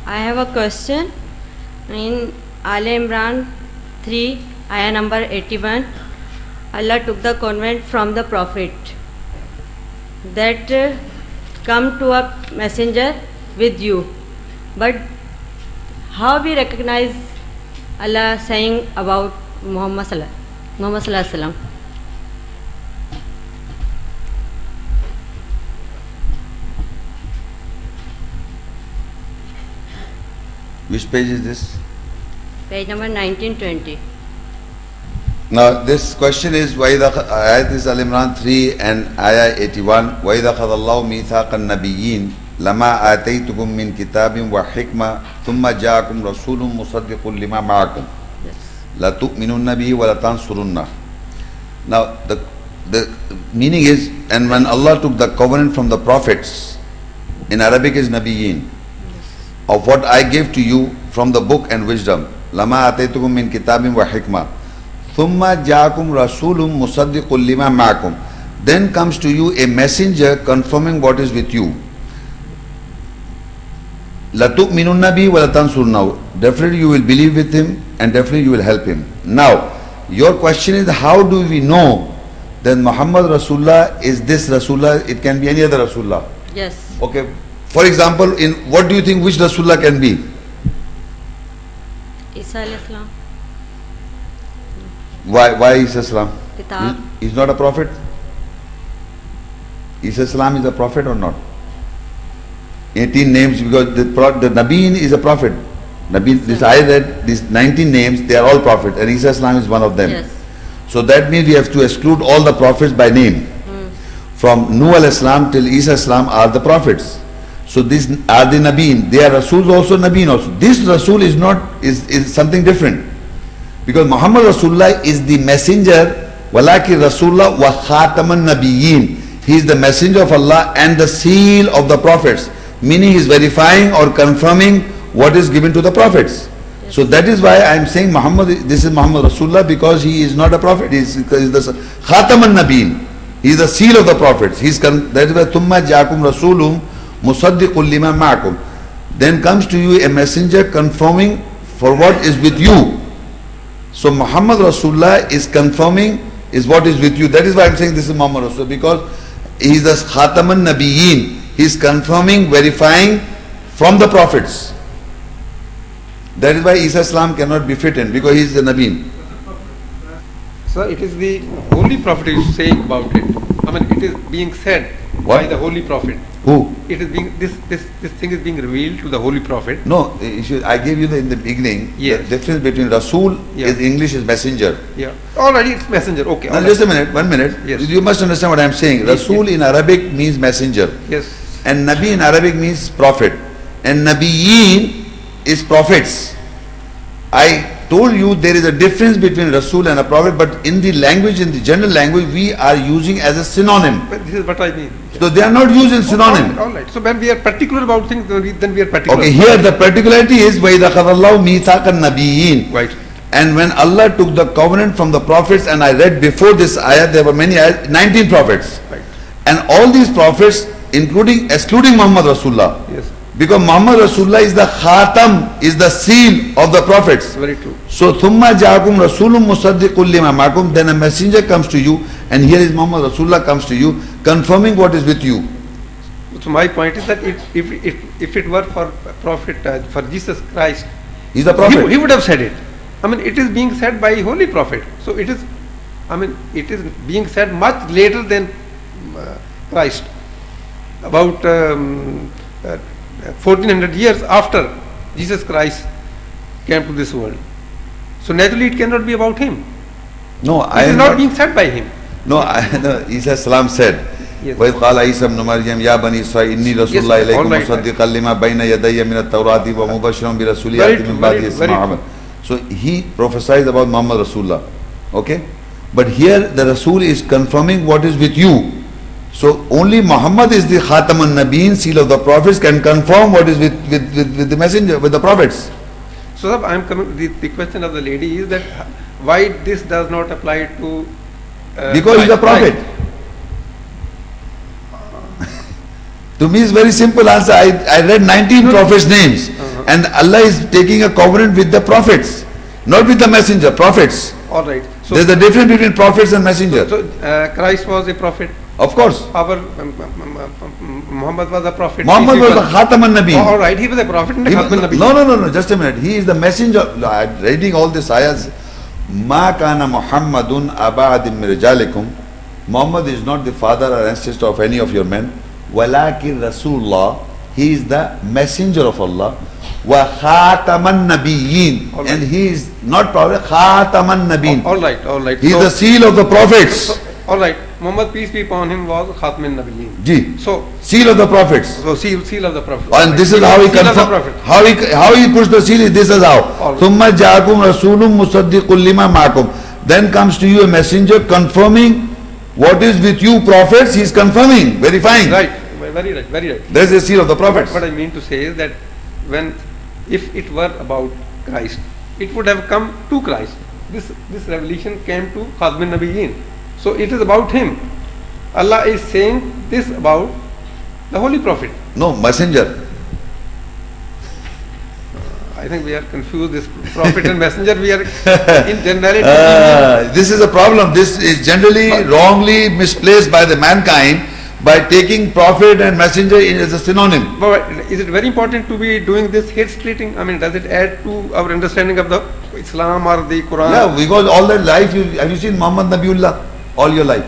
I have a question. In Al Imran 3, ayah number 81, Allah took the covenant from the Prophet that come to a messenger with you. But how we recognize Allah saying about Muhammad Sallallahu Alaihi Wasallam? Which page is this? Page number 1920. Now this question is ayat is Al Imran 3 and ayah 81. وَإِذَا خَذَ اللَّهُ مِيثَاقَ النَّبِيِّينَ لَمَا آتَيْتُكُم مِّن كِتَابٍ وَحِكْمَةٍ ثُمَّ جَاءَكُمْ رَسُولٌ مُصَدِّقٌ لِمَا مَعَكُمْ لَتُؤْمِنُنَّ بِهِ وَلَتَنصُرُنَّهُ. Now the meaning is, and when Allah took the covenant from the prophets, in Arabic is Nabiyyin, of what I gave to you from the book and wisdom, لَمَا آتَيْتُكُم مِّن كِتَابٍ وَحِكْمَةٍ ثُمَّ جَاءَكُمْ رَسُولٌ مُصَدِّقٌ لِمَا مَعَكُمْ. Then comes to you a messenger confirming what is with you. لَتُؤْمِنُنَّ بِهِ وَلَتَنصُرُنَّهُ. Definitely you will believe with him and definitely you will help him. Now, your question is, how do we know that Muhammad Rasulullah is this Rasulullah? It can be any other Rasulullah. Yes. Okay. For example, in what do you think which Rasulullah can be? Isa alayhi salam. Why Isa salam? Kitab. He's not a prophet? Isa salam is a prophet or not? 18 names, because the Nabiin is a prophet. Nabi, this I read, these 19 names, they are all prophet, and Isa salam is one of them. Yes. So that means we have to exclude all the prophets by name. From Nuh alayhi salam till Isa salam are the prophets. So these are the Nabiin. They are Rasuls also, Nabiin also. This Rasul is not, is something different. Because Muhammad Rasulullah is the messenger, walaki Rasulullah wa khataman nabiyyin. He is the messenger of Allah and the seal of the prophets. Meaning he is verifying or confirming what is given to the prophets. Yes. So that is why I am saying this is Muhammad Rasulullah, because he is not a prophet. He is the khataman nabiyyin. He is the seal of the prophets. That is why thumma ja'akum rasulum musaddiqul lima ma'akum. Then comes to you a messenger confirming for what is with you. So Muhammad Rasulullah is confirming is what is with you. That is why I am saying this is Muhammad Rasulullah, because he is the khataman nabiyyin. He is confirming, verifying from the prophets. That is why Isa salam cannot be fit in, because he is the Nabiin. Sir, it is the Holy Prophet who is saying about it. I mean, it is being said by the Holy Prophet. Who? It is being this thing is being revealed to the Holy Prophet. No, I gave you in the beginning, yes, the difference between Rasul is English is messenger. Yeah. Already it's messenger. Okay. Now just a minute, 1 minute. Yes. You must understand what I am saying. Yes, Rasul in Arabic means messenger. Yes. And Nabi in Arabic means prophet. And Nabiyyin is prophets. I told you there is a difference between Rasul and a prophet, but in the language, in the general language, we are using as a synonym. But this is what I mean. So they are not used in synonym. All right. So when we are particular about things, then we are particular. Okay, here the particularity is وَإِذَا خَذَ اللَّهُ مِيثَاقَ النَّبِيِّينَ. Right. And when Allah took the covenant from the prophets, and I read before this ayat, there were many ayat, 19 prophets. Right. And all these prophets, excluding Muhammad Rasulullah. Yes. Because Muhammad Rasulullah is the khatam, is the seal of the prophets. Very true. So thumma ja'akum rasulun musaddiqul lima ma'akum. Then a messenger comes to you, and here is Muhammad Rasulullah comes to you, confirming what is with you. So my point is that if it were for prophet for Jesus Christ, He's a prophet. He would have said it. I mean, it is being said by Holy Prophet. So it is. I mean, it is being said much later than Christ, about 1400 years after Jesus Christ came to this world. So naturally it cannot be about him. No, it is not being said by him. No, Isa salam said, yes. وَإِذْ قَالَ عِيسَى ابْنُ مَرْيَمَ يَا بَنِي إِسْرَائِيلَ إِنِّي رَسُولُ اللَّهِ إِلَيْكُمْ مُصَدِّقًا لِمَا بَيْنَ يَدَيَّ مِنَ التَّوْرَاةِ وَمُبَشِّرًا بِرَسُولٍ يَأْتِي مِنْ بَعْدِهِ اسْمُهُ أَحْمَدُ. So he prophesies about Muhammad Rasulullah. Okay? But here the Rasul is confirming what is with you. So only Muhammad is the Khataman Nabiyyin, seal of the prophets, can confirm what is with the messenger, with the prophets. So I am coming. The question of the lady is that why this does not apply to because he's a prophet. To me, it's very simple answer. I read 19 prophets' names. And Allah is taking a covenant with the prophets, not with the messenger, prophets. All right. So, There's a difference between prophets and messenger. so Christ was a prophet. Of course. Our Muhammad was a prophet. Muhammad was the Khatam al-Nabi. All right, he was a prophet and a He Khatam was- al-Nabi. no, just a minute. He is the messenger. I'm reading all these ayahs. Ma kana Muhammadun abadim mirjalikum. Muhammad is not the father or ancestor of any of your men. Walakin Rasulullah. He is the messenger of Allah. Wa khataman nabiyyin. All right. And he is not prophet. Khataman nabiyyin. All right, all right. He is So- the seal of the prophets. all right. Muhammad, peace be upon him, was Khatam al-Nabiyyin. Ji. So, Seal of the prophets. seal of the prophet. And this is how he Seal of the confirm, prophet. how he puts the seal. This is how. All right. Thumma ja'akum rasulun musaddiqul lima ma'akum. Then comes to you a messenger confirming what is with you prophets. He is confirming, verifying. Right, very right, very right. There is the seal of the prophets. What I mean to say is that if it were about Christ, it would have come to Christ. This revelation came to Khatam al-Nabiyyin. So it is about him. Allah is saying this about the Holy Prophet. No, messenger. I think we are confused. This prophet and messenger, we are in generality. This is a problem. This is generally wrongly misplaced by the mankind by taking prophet and messenger as a synonym. But is it very important to be doing this hate splitting? I mean, does it add to our understanding of the Islam or the Quran? Yeah, because all that life, have you seen Muhammad Nabiullah all your life?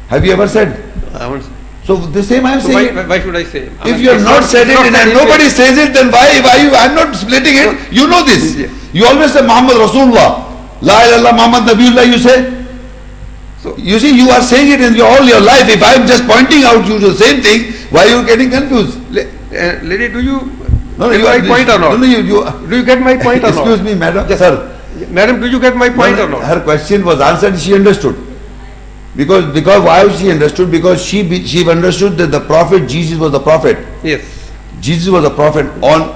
Have you ever said? I haven't. So the same I am So saying. why should I say? I If mean, you have it's not said it it's and not nobody says it, then why you? I'm not splitting it. You know this. Yeah. You always say Muhammad Rasulullah. La ilaha illallah Muhammad Nabiullah you say. So You see, you are saying it in all your life. If I am just pointing out you the same thing, why are you getting confused? lady, do you No, get you my are, point or not? No, you Do you get my point or not? excuse me, madam. Yes. Sir. Madam, do you get my point No, or not? her question was answered. She understood. Because why she understood? Because she understood that the prophet Jesus was the prophet. Yes. Jesus was a prophet.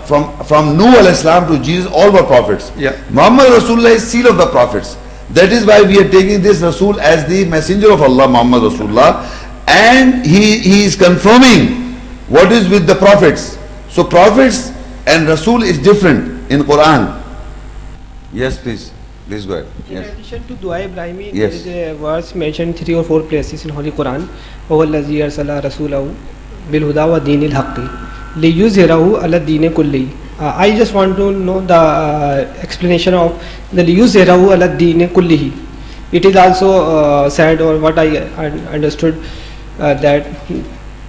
From Nuh alayhi salam to Jesus, all were prophets. Yeah. Muhammad Rasulullah is seal of the prophets. That is why we are taking this Rasul as the messenger of Allah, Muhammad Rasulullah, and he is confirming what is with the prophets. So prophets and Rasul is different in Quran. Yes, please go ahead. In Yes. addition to Dua Ibrahimi, Yes. there is a verse mentioned 3 or 4 places in Holy Quran. هو الذي أرسل رسوله بالهدى ودين الحق ليظهره على الدين كله. I just want to know the explanation of the ليظهره على الدين كله. It is also said, or what I understood, that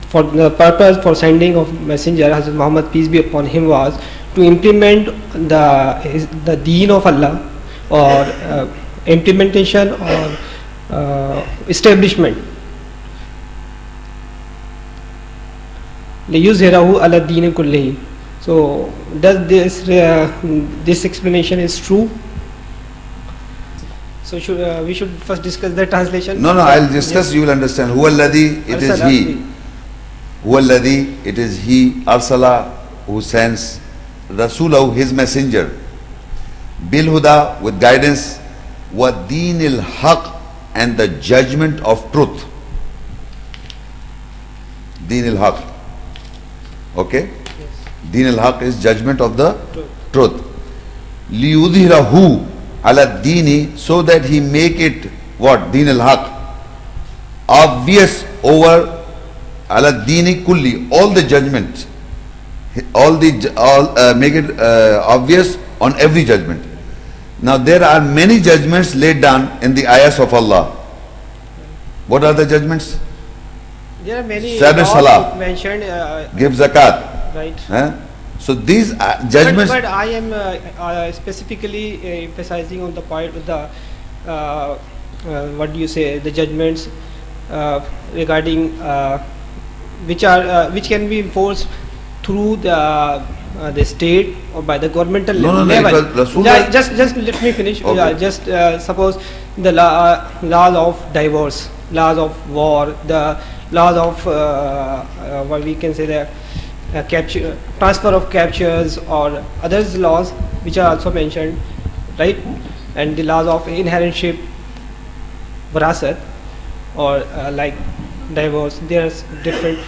for the purpose for sending of messenger Hazrat Muhammad, peace be upon him, was to implement the deen of Allah, or implementation or establishment. لِيُظْهِرَهُ عَلَى الدِّينِ كُلِّهِ. So does this explanation is true? So we should first discuss the translation. No, I'll discuss. Yes. You will understand. Huwa alladhi, it is Arsala. he. Huwa alladhi, it is he. Arsala, who sends Rasulahu, his messenger. Bil huda, with guidance. Wa deenil haq, and the judgment of truth. Deenil haq. Okay? Deenil haq is judgment of the truth. Liyudhirahu ala dini, so that he make it what? Deen al haq. Obvious over ala dini kulli, all the judgments. Make it obvious on every judgment. Now there are many judgments laid down in the ayahs of Allah. What are the judgments? There are many Establish laws salah. mentioned, Give zakat. right? Huh? So these judgments. But I am specifically emphasizing on the point of the what do you say, the judgments regarding which can be enforced through the state or by the governmental No, level. it was Rasulullah- Just let me finish. Okay. Just suppose the laws of divorce, laws of war, the laws of what we can say, the capture, transfer of captures, or others laws which are also mentioned, right? And the laws of inheritship, virasat, or like divorce. There's different.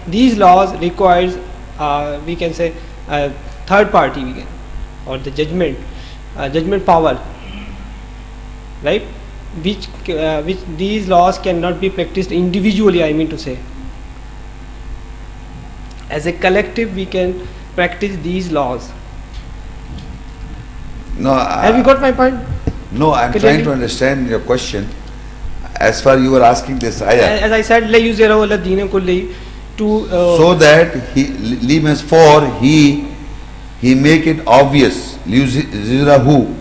These laws requires we can say third party, we can, or the judgment power, right? Which these laws cannot be practiced individually. I mean to say, as a collective, we can practice these laws. No, Have you got my point? no, I'm Clearly? trying to understand your question. As far you were asking this ayah, As I said, la yuzirahu ala deen kulli, to so that he li means for he make it obvious. Zirahu,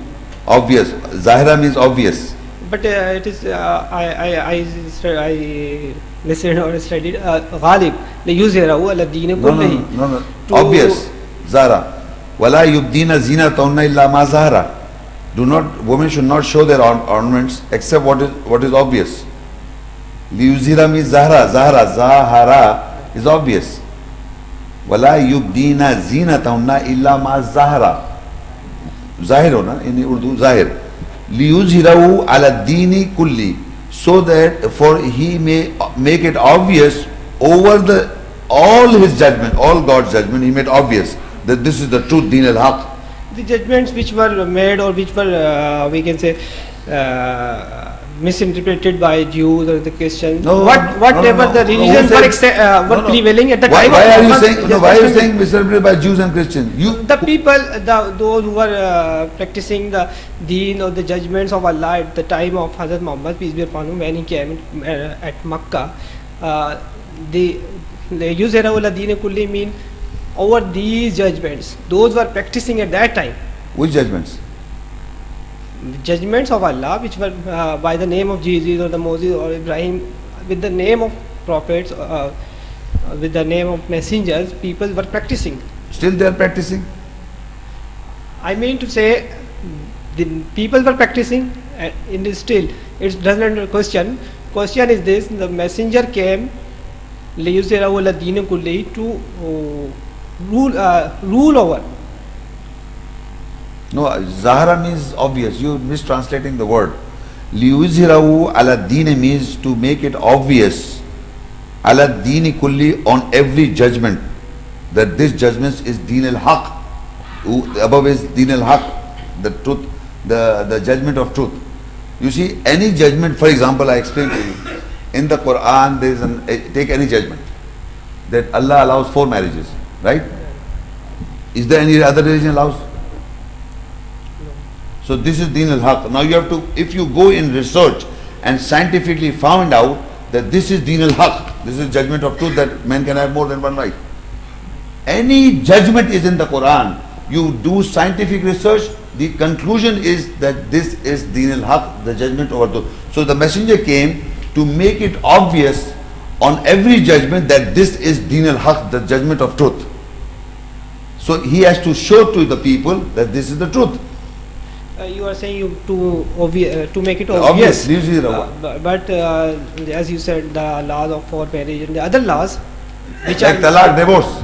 obvious. Zahira means obvious. but it is I listened or studied ghalib la yuzirahu ala deen No, no, kulli. no, no. To- Obvious. Zara. Wala yubdina zinatahunna illa ma zahara. Women should not show their ornaments except what is obvious. Liyuzira means Zahara is obvious. Wala yubdina zinatahunna illa ma zahara. Zahir hona in Urdu, Zahir. Liyuzhirahu ala dini kulli. So that for he may make it obvious over all his judgment, all God's judgment, he made obvious that this is the truth, Deen al-Haq. The judgments which were made or which were we can say misinterpreted by Jews or the Christians, whatever the religions were prevailing at the time. Why of are you Muhammad, saying? No, why are you saying misinterpreted by Jews and Christians? the people, those who were practicing the deen or the judgments of Allah at the time of Hazrat Muhammad, peace be upon him, when he came at Makkah, the yuzirahu ala deen kulli mean over these judgments, those were practicing at that time. Which judgments? Judgments of Allah which were by the name of Jesus or the Moses or Ibrahim, with the name of prophets, with the name of messengers, people were practicing. Still they are practicing? I mean to say, the people were practicing in this still. It doesn't question. Question is this: the messenger came liyuzirahu ala deen kulli, to rule over. No, Zahara means obvious. You mistranslating the word. Liyuzhirahu ala deen means to make it obvious. Ala dini kulli, on every judgment, that this judgment is Deen al-Haq. Above is Deen al-Haq, the truth, the judgment of truth. You see, any judgment, for example, I explained to you, in the Quran there is take any judgment, that Allah allows 4 marriages, right? Is there any other religion allows? So this is Deen al-Haq. Now you have to, if you go in research and scientifically found out that this is Deen al-Haq, this is judgment of truth, that man can have more than one wife. Any judgment is in the Quran. You do scientific research, the conclusion is that this is Deen al-Haq, the judgment over truth. So the messenger came to make it obvious on every judgment that this is Deen al-Haq, the judgment of truth. So he has to show to the people that this is the truth. You are saying to make it Obvious, obvious. liyuzhirahu. But as you said, the laws of marriage and the other laws, which Like are talaq, divorce.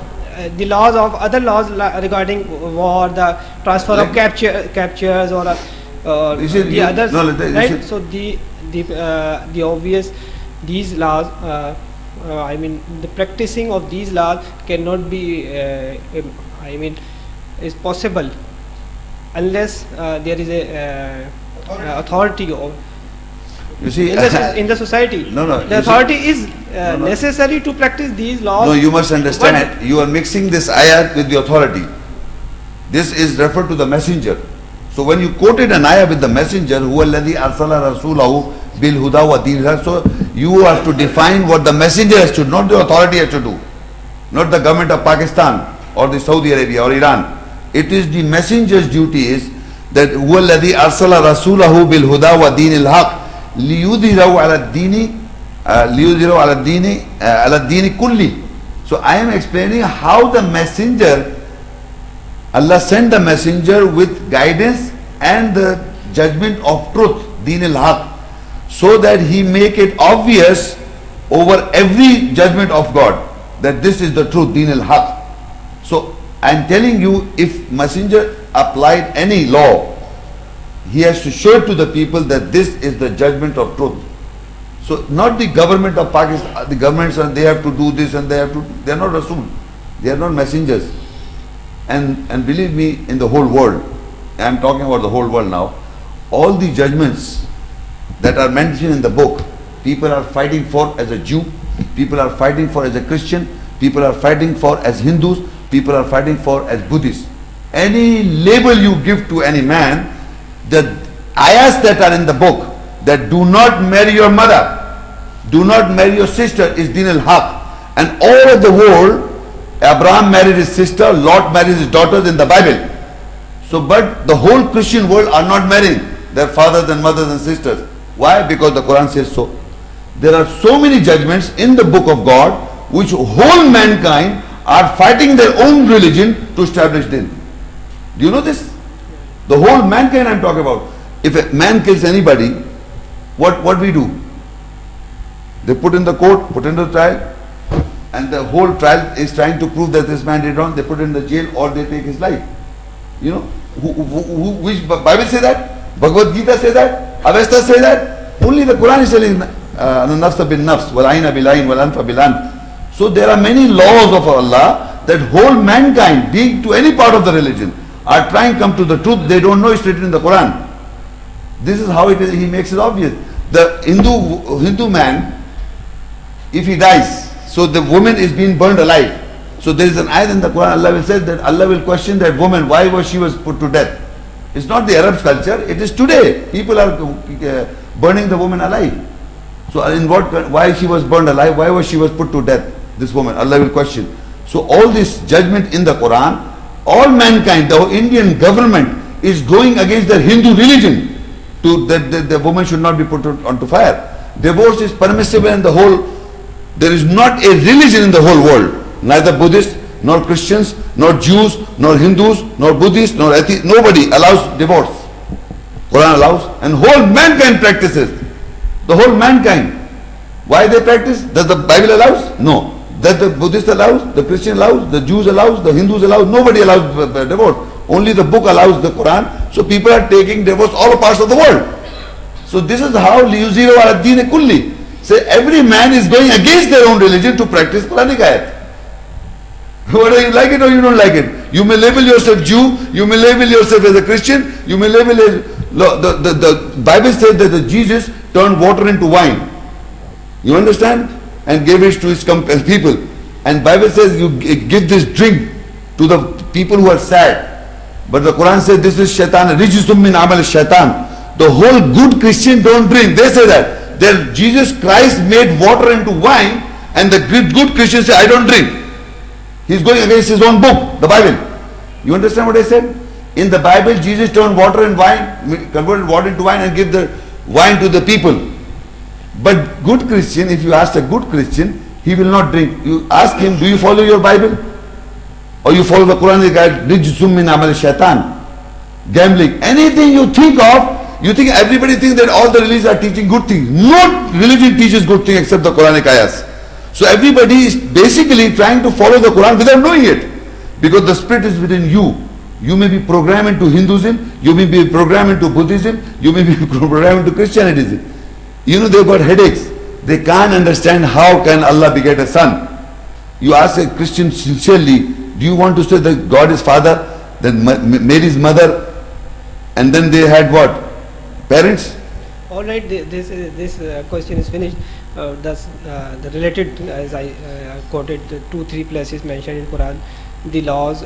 the laws of other laws regarding war, the transfer of Like- captures or You see, the you- others, no, you right? see- So the obvious, these laws, I mean the practicing of these laws cannot be I mean is possible unless there is a authority or You see, in the society. No, no, The you see- authority is No, no. necessary to practice these laws. no, you must understand, But- you are mixing this ayat with the authority. This is referred to the messenger. So when you quoted an ayah with the messenger, huwa alladhi arsala rasulahu bil huda wa deen al-haq, so you have to define what the messenger has to do, not the authority has to do, not the government of Pakistan or the Saudi Arabia or Iran. It is the messenger's duty is that huwa alladhi arsala rasulahu bil huda wa deen al-haq liyudhirahu ala dini ala dini kulli. So I am explaining how the messenger, Allah sent the messenger with guidance and the judgment of truth, Deen al-Haq, so that he make it obvious over every judgment of God that this is the truth, Deen al-Haq. So I am telling you, if messenger applied any law, he has to show to the people that this is the judgment of truth. So not the government of Pakistan, the governments, and they have to do this and they are not Rasul. They are not messengers. And believe me, in the whole world, I am talking about the whole world now, all the judgments that are mentioned in the book, people are fighting for as a Jew, people are fighting for as a Christian, people are fighting for as Hindus, people are fighting for as Buddhists. Any label you give to any man, the ayahs that are in the book, that do not marry your mother, do not marry your sister, is din al-haq. And all of the world, Abraham married his sister, Lot married his daughters in the Bible. So, but the whole Christian world are not marrying their fathers and mothers and sisters. Why? Because the Quran says so. There are so many judgments in the book of God which whole mankind are fighting their own religion to establish din. Do you know this? The whole mankind I am talking about. If a man kills anybody, what we do? They put in the court, put in the trial, and the whole trial is trying to prove that this man did wrong. They put him in the jail or they take his life. You know, which Bible say that? Bhagavad Gita say that? Avesta say that? Only the Quran is telling nafsa bin nafs, wal aina bil ain, wal anfa bil anf. So there are many laws of Allah that whole mankind, being to any part of the religion, are trying to come to the truth. They don't know it's written in the Quran. This is how it is. He makes it obvious. The Hindu man, if he dies, so the woman is being burned alive. So there is an ayat in the Quran, Allah will say that Allah will question that woman, why was put to death? It's not the Arabs culture, it is today. People are burning the woman alive. So in why she was burned alive, why was put to death, this woman? Allah will question. So all this judgment in the Quran, all mankind, the Indian government is going against their Hindu religion, to that the woman should not be put onto fire. Divorce is permissible in the whole. There is not a religion in the whole world, neither Buddhists, nor Christians, nor Jews, nor Hindus, nor Buddhists, nor atheists. Nobody allows divorce. Quran allows, and whole mankind practices. The whole mankind. Why they practice? Does the Bible allows? No. Does the Buddhist allows? The Christian allows? The Jews allows? The Hindus allows? Nobody allows divorce. Only the book allows the Quran. So people are taking divorce all parts of the world. So this is how liyuziru ala deen kulli. Say every man is going against their own religion to practice Quranic ayat. Whether you like it or you don't like it. You may label yourself Jew, you may label yourself as a Christian, you may label as the Bible says that the Jesus turned water into wine. You understand? And gave it to his people. And Bible says you give this drink to the people who are sad. But the Quran says this is shaitan, rijisum min amal shaitan. The whole good Christian don't drink. They say that. Then Jesus Christ made water into wine, and the good Christian say, I don't drink. He's going against his own book, the Bible. You understand what I said? In the Bible, Jesus turned water and wine, converted water into wine and gave the wine to the people. But good Christian, if you ask a good Christian, he will not drink. You ask him, do you follow your Bible? Or you follow the Quranic guide, Rijsum min amal shaitan. Gambling. Anything you think of, you think everybody thinks that all the religions are teaching good things. No religion teaches good things except the Quranic ayahs. So everybody is basically trying to follow the Quran without knowing it. Because the spirit is within you. You may be programmed into Hinduism, you may be programmed into Buddhism, you may be programmed into Christianity. You know, they've got headaches. They can't understand how can Allah beget a son. You ask a Christian sincerely, do you want to say that God is father, then Mary's mother, and then they had what? Parents? All right, this question is finished. The related, as I quoted, the 2-3 places mentioned in Quran, the laws.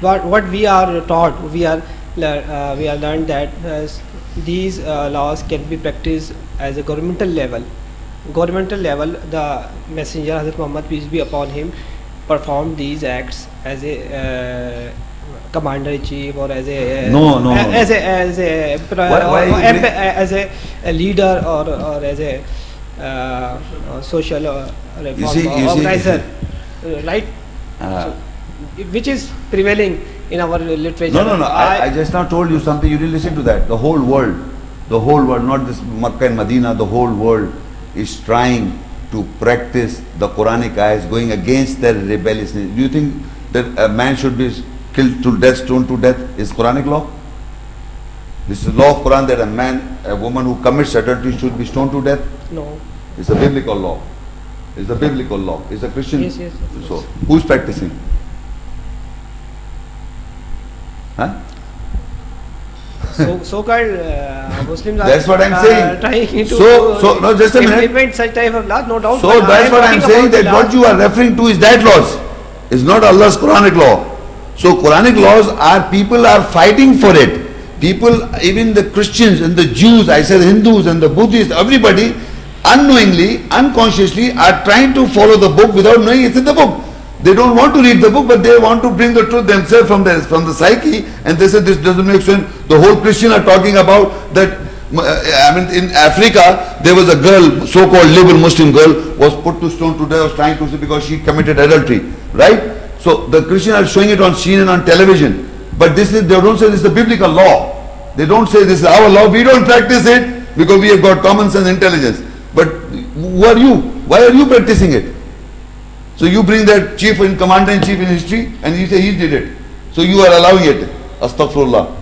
What we are taught, we are learned that these laws can be practiced as a governmental level. Governmental level, the Messenger Hazrat Muhammad, peace be upon him, performed these acts as a commander-in-chief or as a as a leader or as a social reform organizer, right? So, which is prevailing in our literature. No. I just now told you something. You didn't listen to that. The whole world, not this Makkah and Medina, the whole world is trying to practice the Quranic ayahs, going against their rebelliousness. Do you think that a man should be killed to death, stoned to death, is Quranic law? This is law of Quran that a woman who commits adultery should be stoned to death? No. It's a biblical law. It's the biblical law. It's a Christian. Yes, yes, of So, who's practicing? Huh? So-called Muslims are That's what I'm saying. trying to So, no, just a minute. implement such type of laws, no doubt. So but I that's am what I'm talking saying, about that the what laws. you are referring to is that laws. It's not Allah's Quranic law. So Quranic laws are, people are fighting for it. People, even the Christians and the Jews, I said Hindus and the Buddhists, everybody unknowingly, unconsciously are trying to follow the book without knowing it's in the book. They don't want to read the book, but they want to bring the truth themselves from the psyche, and they say this doesn't make sense. The whole Christian are talking about that. I mean, in Africa, there was a girl, so-called liberal Muslim girl, was put to stone to death, was trying to say because she committed adultery, right? So the Christians are showing it on scene and on television, but this is, they don't say this is the biblical law. They don't say this is our law. We don't practice it because we have got common sense, intelligence. But who are you? Why are you practicing it? So you bring that chief in commander-in-chief in history, and you say he did it. So you are allowing it. Astaghfirullah.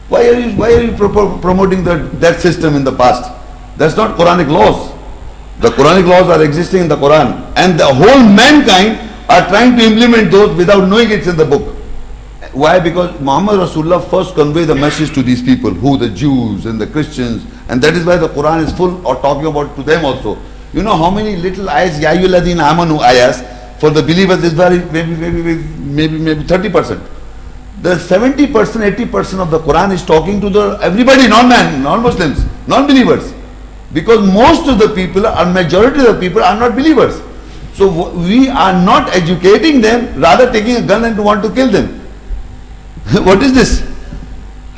Why are you promoting that system in the past? That's not Quranic laws. The Quranic laws are existing in the Quran, and the whole mankind are trying to implement those without knowing it's in the book. Why? Because Muhammad Rasulullah first conveyed the message to these people, who the Jews and the Christians, and that is why the Quran is full of talking about to them also. You know how many little ayahs, Ya ayyuhalladhina amanu ayahs, for the believers is very, maybe 30%. The 70%, 80% of the Quran is talking to the everybody, non-Muslims, non-believers. Because most of the people, or majority of the people are not believers. So we are not educating them, rather taking a gun and want to kill them. What is this?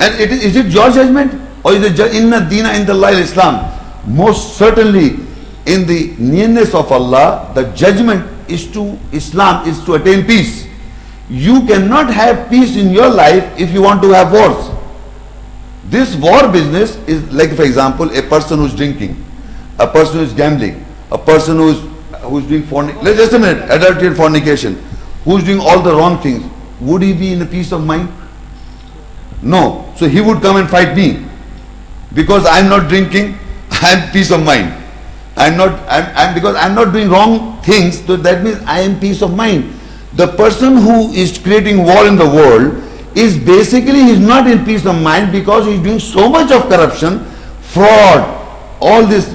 And is it your judgment? Or is it inna deena indallahi Islam? Most certainly, in the nearness of Allah, the judgment is to Islam, is to attain peace. You cannot have peace in your life if you want to have wars. This war business is like, for example, a person who's drinking, a person who's gambling, a person who's doing fornication, just a minute, adultery and fornication, who's doing all the wrong things. Would he be in a peace of mind? No. So he would come and fight me. Because I'm not drinking, I'm peace of mind. Because I'm not doing wrong things, so that means I am peace of mind. The person who is creating war in the world is basically, he's not in peace of mind because he's doing so much of corruption, fraud, all this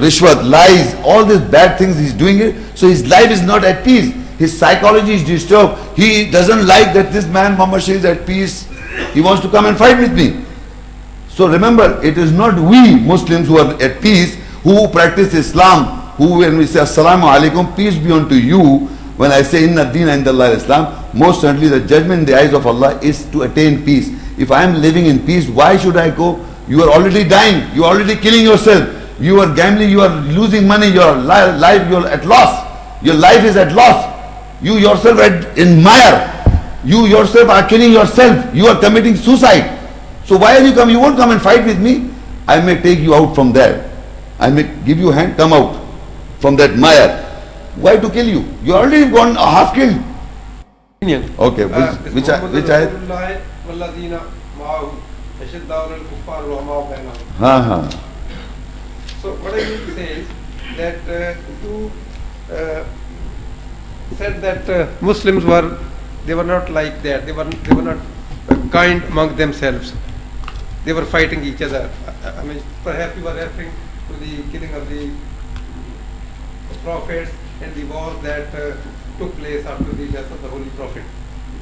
rishwat, lies, all these bad things he's doing it. So his life is not at peace. His psychology is disturbed. He doesn't like that this man Muhammad Shah is at peace. He wants to come and fight with me. So remember, it is not we Muslims who are at peace, who practice Islam, who when we say Assalamu alaikum, peace be unto you, when I say Inna Deena Indallahi Islam, most certainly the judgment in the eyes of Allah is to attain peace. If I am living in peace, why should I go? You are already dying. You are already killing yourself. You are gambling. You are losing money. Your life, you are at loss. Your life is at loss. You yourself are in mire. You yourself are killing yourself. You are committing suicide. So why are you come? You won't come and fight with me. I may take you out from there. I may give you a hand. Come out from that mire. Why to kill you? You are already gone half killed. Okay, which ayat? So what I mean to say is that you said that Muslims were not like that. They were not kind among themselves. They were fighting each other. I mean, perhaps you were referring to the killing of the prophets and the wars that took place after the death of the Holy Prophet.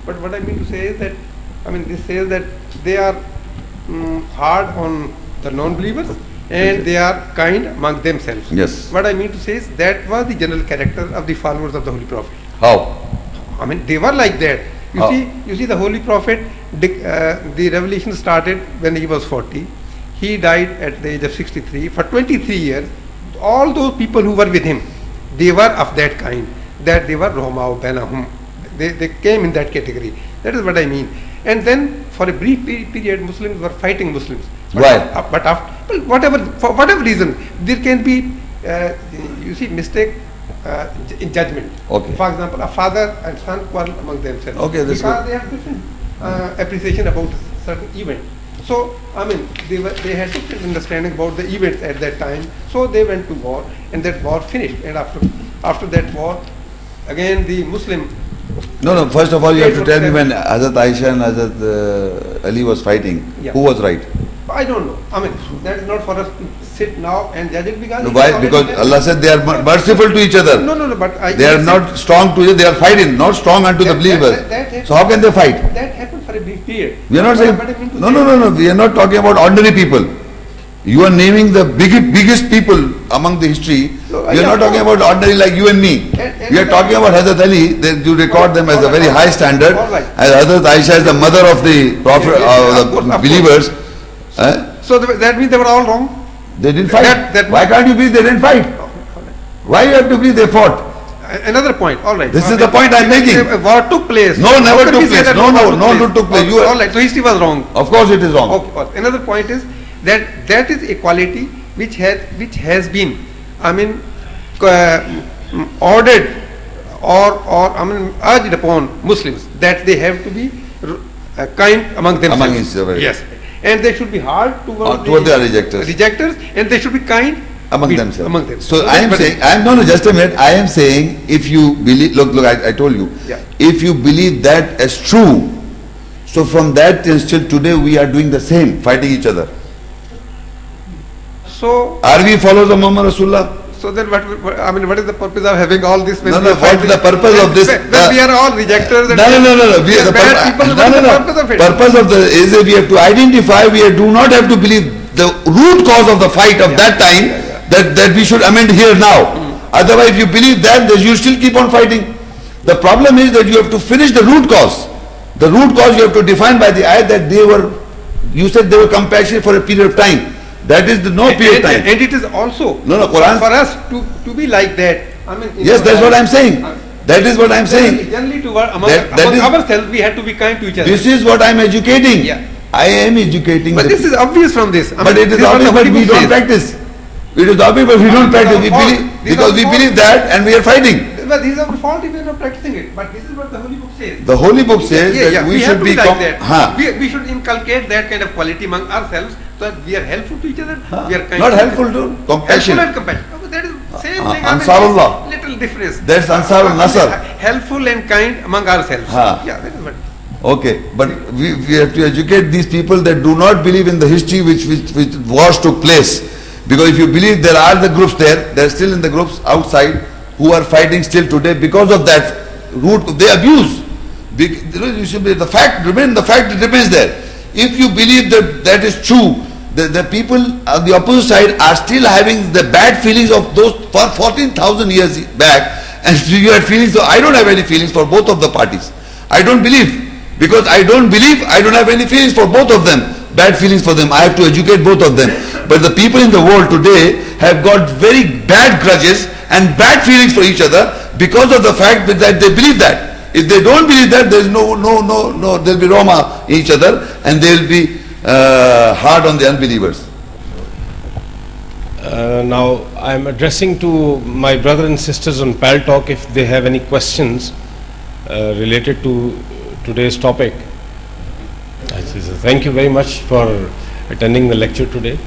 But what I mean to say is that, I mean, this says that they are hard on the non-believers and they are kind among themselves. Yes. What I mean to say is that was the general character of the followers of the Holy Prophet. How? I mean, they were like that. You see, the Holy Prophet, the revelation started when he was 40. He died at the age of 63. For 23 years, all those people who were with him, they were of that kind, that they were Rohma'u Bainahum. They came in that category. That is what I mean. And then, for a brief period, Muslims were fighting Muslims. Why? For whatever reason, there can be, mistake in judgment. Okay. For example, a father and son quarrel among themselves. Okay, because they have different appreciation about a certain event. So, I mean, they had different understanding about the events at that time. So they went to war, and that war finished. And after that war, again the Muslim. No. First of all, you have to tell me when Hazrat Aisha and Hazrat Ali was fighting. Yeah. Who was right? I don't know. I mean, that is not for us to sit now and judge it because. No, why? Because Allah said they are merciful to each other. No. But they are not strong to each other. They are fighting, not strong unto the believers. So how can they fight? That happened for a brief period. We are not saying. No. We are not talking about ordinary people. You are naming the biggest people among the history. We are not talking about ordinary like you and me. We are talking about Hazrat Ali. You record them as a very high standard. As Hazrat Aisha is the mother of the Prophet, the believers. So that means they were all wrong. They didn't fight. Why can't you believe they didn't fight? Why you have to believe they fought? Another point. All right. This is the point I am making. War took place. No, never took place. No, took place. All right. So history was wrong. Of course, it is wrong. Okay. Another point is that is a quality which has been, I mean, ordered or I mean urged upon Muslims that they have to be kind among themselves. Among each other. Yes. And they should be hard toward the rejectors. And they should be kind among themselves. So I am saying, just a minute. I am saying, if you believe, look, I told you, if you believe that as true, so from that till today we are doing the same, fighting each other. So are we followers of Muhammad Rasulullah? So then what is the purpose of having all this? What is the purpose of this? We are all rejectors. No. Purpose of the is that we have to identify, we do not have to believe the root cause of the fight of that time, that we should amend here now. Otherwise, if you believe that, then you still keep on fighting. The problem is that you have to finish the root cause. The root cause you have to define by the ayat that you said they were compassionate for a period of time. That is no period of time. And it is also Quran, for us to be like that. I mean, yes, that's what I am saying. That is what I am saying. Generally, among ourselves, we have to be kind to each other. This is what I am educating. I am educating. But this is obvious from this. But it is obvious, but we don't practice. It is obvious, but we don't practice. We believe because we believe that, and we are fighting. But these are the fault if we are not practicing it. But this is what the Holy Book says. The Holy Book says that we should be like that. We should inculcate that kind of quality among ourselves, so that we are helpful to each other. We are kind. Not helpful to compassion. Helpful and compassion. Oh, that is same thing. Ansarullah. Little difference. That's Ansarul Nasr. Helpful and kind among ourselves. Yeah, that is what. Okay, but we have to educate these people that do not believe in the history which wars took place. Because if you believe there are the groups there, they are still in the groups outside who are fighting still today because of that root they abuse. You should be, the fact remains there. If you believe that is true, the people on the opposite side are still having the bad feelings of those for 14,000 years back, and you had feelings. So I don't have any feelings for both of the parties. I don't believe. Because I don't believe, I don't have any feelings for both of them. Bad feelings for them. I have to educate both of them. But the people in the world today have got very bad grudges and bad feelings for each other because of the fact that they believe that. If they don't believe that, there is no, there will be Roma in each other, and they will be hard on the unbelievers. Now I am addressing to my brothers and sisters on Pal Talk if they have any questions related to today's topic. Thank you very much for attending the lecture today.